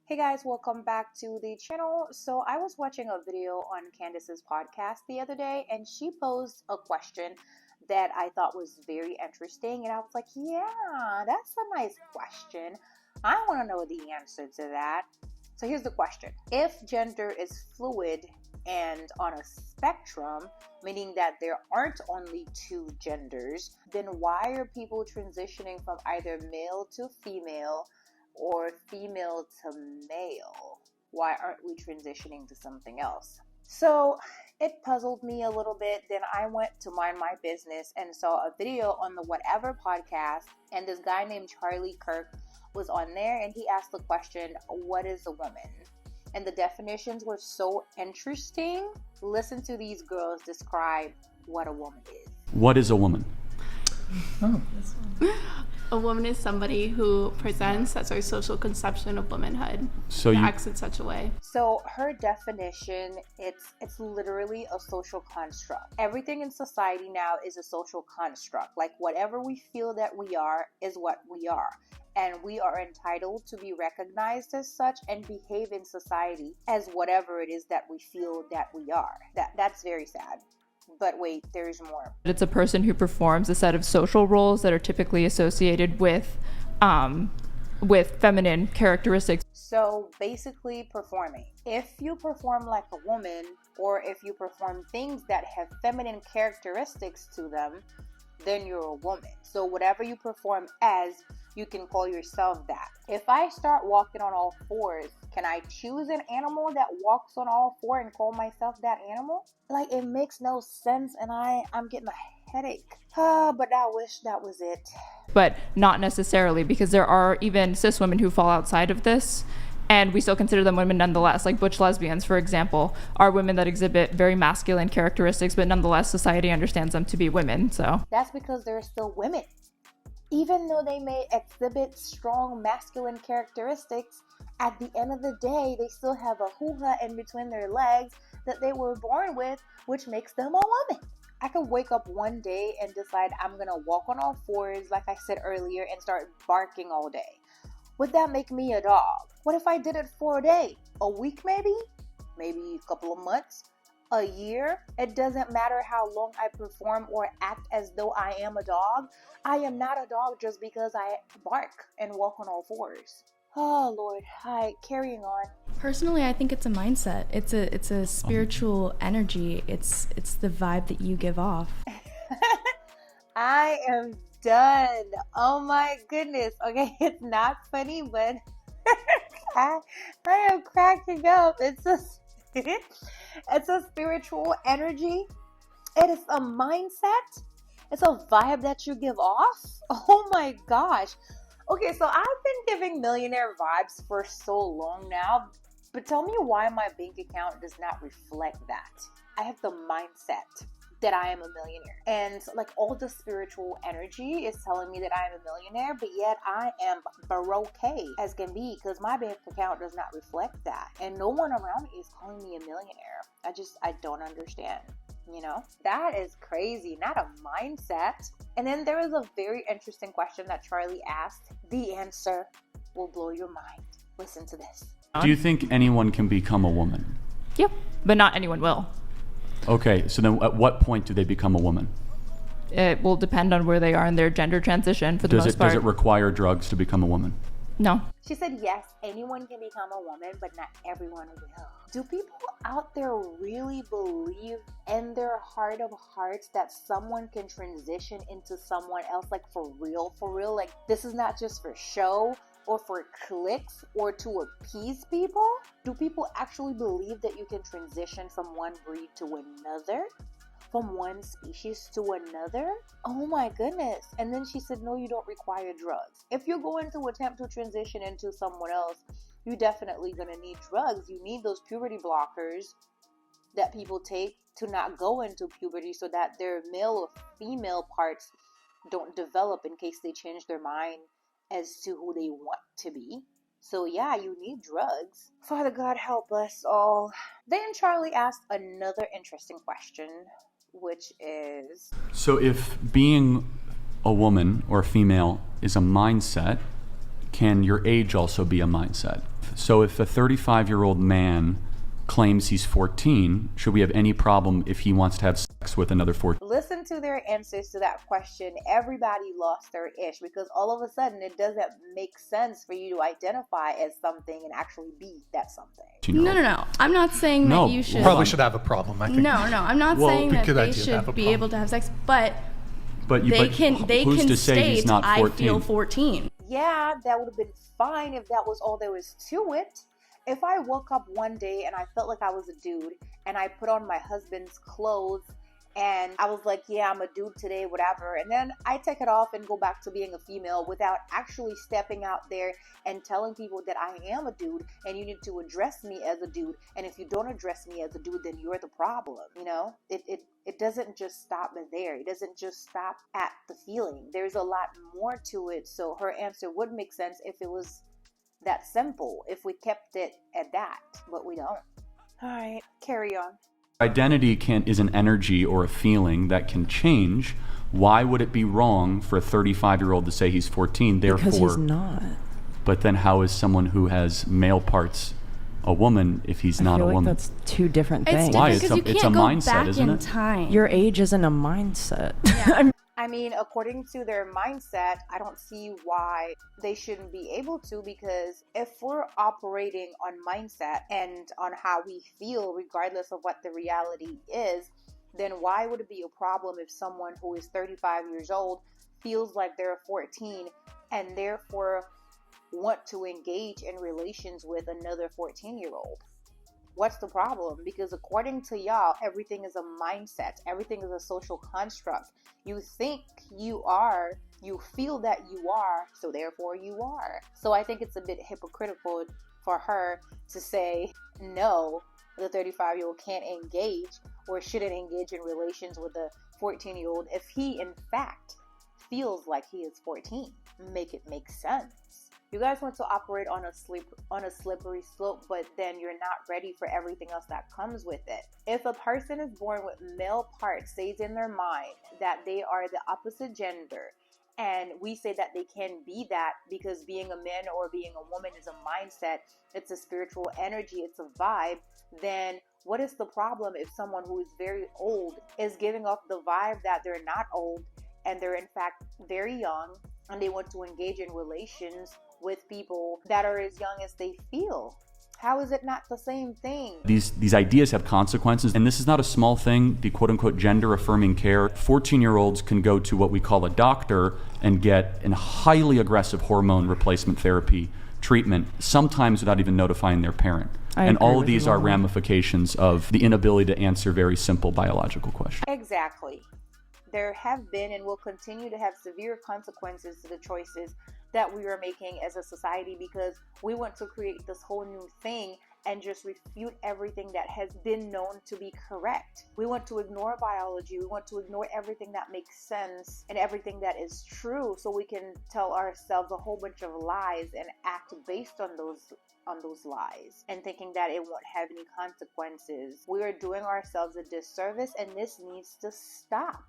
Hey guys, welcome back to the channel. So I was watching a video on Candace's podcast the other day, and she posed a question that I thought was very interesting, and I was like, yeah, that's a nice question. I want to know the answer to that. So here's the question. If gender is fluid and on a spectrum, meaning that there aren't only two genders, then why are people transitioning from either male to female or female to male? Why aren't we transitioning to something else? So it puzzled me a little bit. Then I went to mind my business and saw a video on the Whatever podcast, and this guy named Charlie Kirk was on there, and he asked the question, what is a woman? And the definitions were so interesting. Listen to these girls describe what a woman is. What is a woman? Oh. A woman is somebody who presents, that's our social conception of womanhood. So you acts in such a way. So her definition, it's literally a social construct. Everything in society now is a social construct. Like whatever we feel that we are is what we are. And we are entitled to be recognized as such and behave in society as whatever it is that we feel that we are. That's very sad. But wait, there's more. It's a person who performs a set of social roles that are typically associated with feminine characteristics. So basically performing. If you perform like a woman, or if you perform things that have feminine characteristics to them, then you're a woman. So whatever you perform as, you can call yourself that. If I start walking on all fours, can I choose an animal that walks on all four and call myself that animal? Like, it makes no sense, and I'm getting a headache. But I wish that was it. But not necessarily, because there are even cis women who fall outside of this, and we still consider them women nonetheless. Like butch lesbians, for example, are women that exhibit very masculine characteristics, but nonetheless society understands them to be women. So that's because they're still women. Even though they may exhibit strong masculine characteristics, at the end of the day, they still have a hoo-ha in between their legs that they were born with, which makes them a woman. I could wake up one day and decide I'm going to walk on all fours, like I said earlier, and start barking all day. Would that make me a dog? What if I did it for a day? A week maybe? Maybe a couple of months? A year? It doesn't matter how long I perform or act as though I am a dog. I am not a dog just because I bark and walk on all fours. Oh Lord, hi, carrying on. Personally, I think it's a mindset. It's a spiritual energy. It's the vibe that you give off. I am done. Oh my goodness. Okay, it's not funny, but I am cracking up. It's a spiritual energy. It is a mindset. It's a vibe that you give off. Oh my gosh. Okay, so I've been giving millionaire vibes for so long now, but tell me why my bank account does not reflect that. I have the mindset that I am a millionaire, and like all the spiritual energy is telling me that I am a millionaire, but yet I am baroque as can be because my bank account does not reflect that, and no one around me is calling me a millionaire. I don't understand. You know, that is crazy. Not a mindset. And then there was a very interesting question that Charlie asked. The answer will blow your mind. Listen to this. Do you think anyone can become a woman? yep, but not anyone will. Okay, so then at what point do they become a woman? It will depend on where they are in their gender transition for the most part. Does it require drugs to become a woman? No. She said, yes, anyone can become a woman, but not everyone will. Do people out there really believe in their heart of hearts that someone can transition into someone else? Like for real? Like this is not just for show or for clicks or to appease people? Do people actually believe that you can transition from one breed to another? From one species to another? Oh my goodness. And then she said, no, you don't require drugs. If you're going to attempt to transition into someone else, you're definitely going to need drugs. You need those puberty blockers that people take to not go into puberty so that their male or female parts don't develop in case they change their mind as to who they want to be. So yeah, you need drugs. Father God, help us all. Then Charlie asked another interesting question, which is... So if being a woman or a female is a mindset, can your age also be a mindset? So if a 35-year-old man claims he's 14, should we have any problem if he wants to have sex with another 14? Listen to their answers to that question. Everybody lost their ish because all of a sudden it doesn't make sense for you to identify as something and actually be that something. No. I'm not saying No. that you should. Probably should have a problem, I think. No. I'm not Well, saying that good they idea to have should a be problem. able to have sex, but But who's to say he's state, not I 14? feel 14. Yeah, that would have been fine if that was all there was to it. If I woke up one day and I felt like I was a dude and I put on my husband's clothes and I was like, yeah, I'm a dude today, whatever. And then I take it off and go back to being a female without actually stepping out there and telling people that I am a dude and you need to address me as a dude. And if you don't address me as a dude, then you're the problem. You know, it doesn't just stop there. It doesn't just stop at the feeling. There's a lot more to it. So her answer would make sense if it was that simple, if we kept it at that, but we don't. All right, carry on. Identity is an energy or a feeling that can change. Why would it be wrong for a 35-year-old to say he's 14? Therefore, Because he's not. But then how is someone who has male parts a woman if he's not I feel a like woman? that's two different It's things. Why? different because you It's can't a go mindset, back isn't in it? time. Your age isn't a mindset. I mean, according to their mindset, I don't see why they shouldn't be able to, because if we're operating on mindset and on how we feel, regardless of what the reality is, then why would it be a problem if someone who is 35 years old feels like they're 14 and therefore want to engage in relations with another 14-year-old? What's the problem? Because according to y'all, everything is a mindset. Everything is a social construct. You think you are, you feel that you are, so therefore you are. So I think it's a bit hypocritical for her to say, no, the 35-year-old can't engage or shouldn't engage in relations with a 14-year-old if he, in fact, feels like he is 14. Make it make sense. You guys want to operate on a slippery slope, but then you're not ready for everything else that comes with it. If a person is born with male parts, stays in their mind that they are the opposite gender, and we say that they can be that because being a man or being a woman is a mindset, it's a spiritual energy, it's a vibe, then what is the problem if someone who is very old is giving off the vibe that they're not old and they're in fact very young and they want to engage in relations with people that are as young as they feel? How is it not the same thing? These ideas have consequences, and this is not a small thing, the quote-unquote gender-affirming care. 14-year-olds can go to what we call a doctor and get a highly aggressive hormone replacement therapy treatment, sometimes without even notifying their parent. And all of these are ramifications of the inability to answer very simple biological questions. Exactly. There have been and will continue to have severe consequences to the choices that we are making as a society, because we want to create this whole new thing and just refute everything that has been known to be correct. We want to ignore biology. We want to ignore everything that makes sense and everything that is true, so we can tell ourselves a whole bunch of lies and act based on those lies and thinking that it won't have any consequences. We are doing ourselves a disservice, and this needs to stop.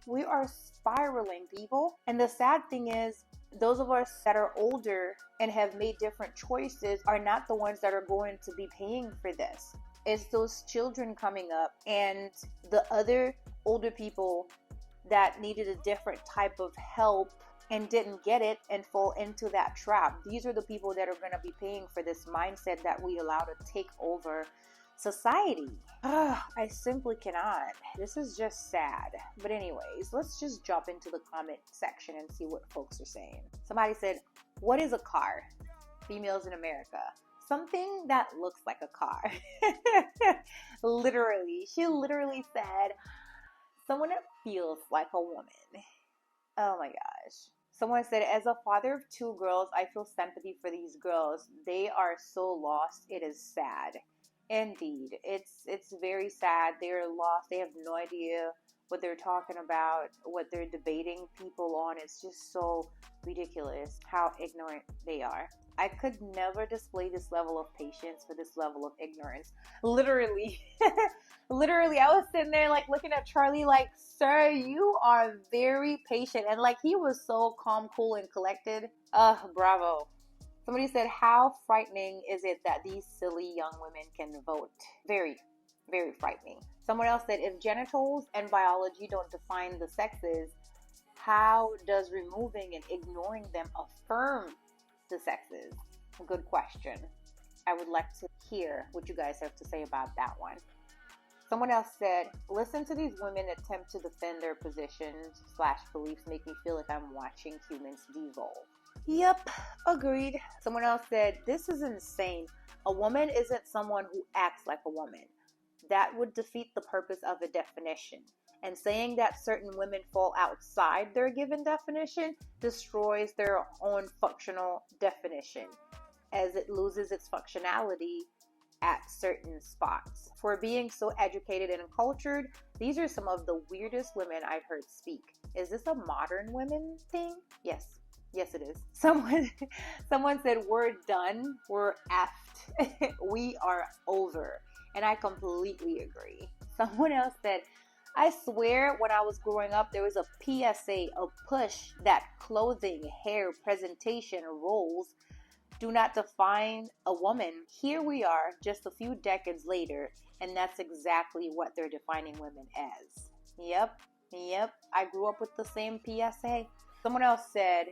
We are spiraling, people. And the sad thing is, those of us that are older and have made different choices are not the ones that are going to be paying for this. It's those children coming up and the other older people that needed a different type of help and didn't get it and fall into that trap. These are the people that are going to be paying for this mindset that we allow to take over society. I simply cannot. This is just sad. But anyways, let's just jump into the comment section and see what folks are saying. Somebody said, what is a car? Females in America. Something that looks like a car. Literally. She literally said, someone that feels like a woman. Oh my gosh. Someone said, as a father of two girls, I feel sympathy for these girls. They are so lost. It is sad. Indeed, it's very sad. They're lost. They have no idea what they're talking about, what they're debating people on. It's just so ridiculous how ignorant they are. I could never display this level of patience for this level of ignorance. Literally, literally, I was sitting there like looking at Charlie like, sir, you are very patient. And like he was so calm, cool, and collected. Bravo. Somebody said, how frightening is it that these silly young women can vote? Very, very frightening. Someone else said, if genitals and biology don't define the sexes, how does removing and ignoring them affirm the sexes? Good question. I would like to hear what you guys have to say about that one. Someone else said, listen to these women attempt to defend their positions / beliefs make me feel like I'm watching humans devolve. Yep, agreed. Someone else said, this is insane. A woman isn't someone who acts like a woman. That would defeat the purpose of a definition. And saying that certain women fall outside their given definition destroys their own functional definition, as it loses its functionality at certain spots. For being so educated and cultured, these are some of the weirdest women I've heard speak. Is this a modern women thing? Yes. Yes, it is. Someone said, we're done. We're effed. We are over. And I completely agree. Someone else said, I swear when I was growing up, there was a PSA, a push that clothing, hair, presentation, roles do not define a woman. Here we are just a few decades later, and that's exactly what they're defining women as. Yep. I grew up with the same PSA. Someone else said,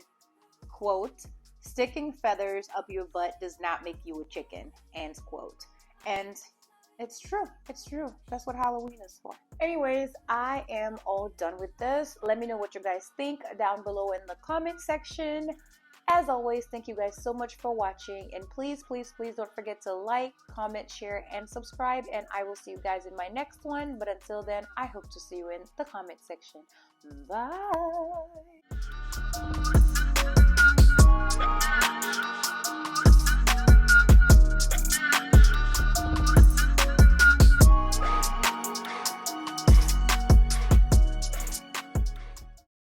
quote, sticking feathers up your butt does not make you a chicken, end quote. And it's true. That's what Halloween is for. Anyways, I am all done with this. Let me know what you guys think down below in the comment section. As always, thank you guys so much for watching. And please don't forget to like, comment, share, and subscribe. And I will see you guys in my next one. But until then, I hope to see you in the comment section. Bye.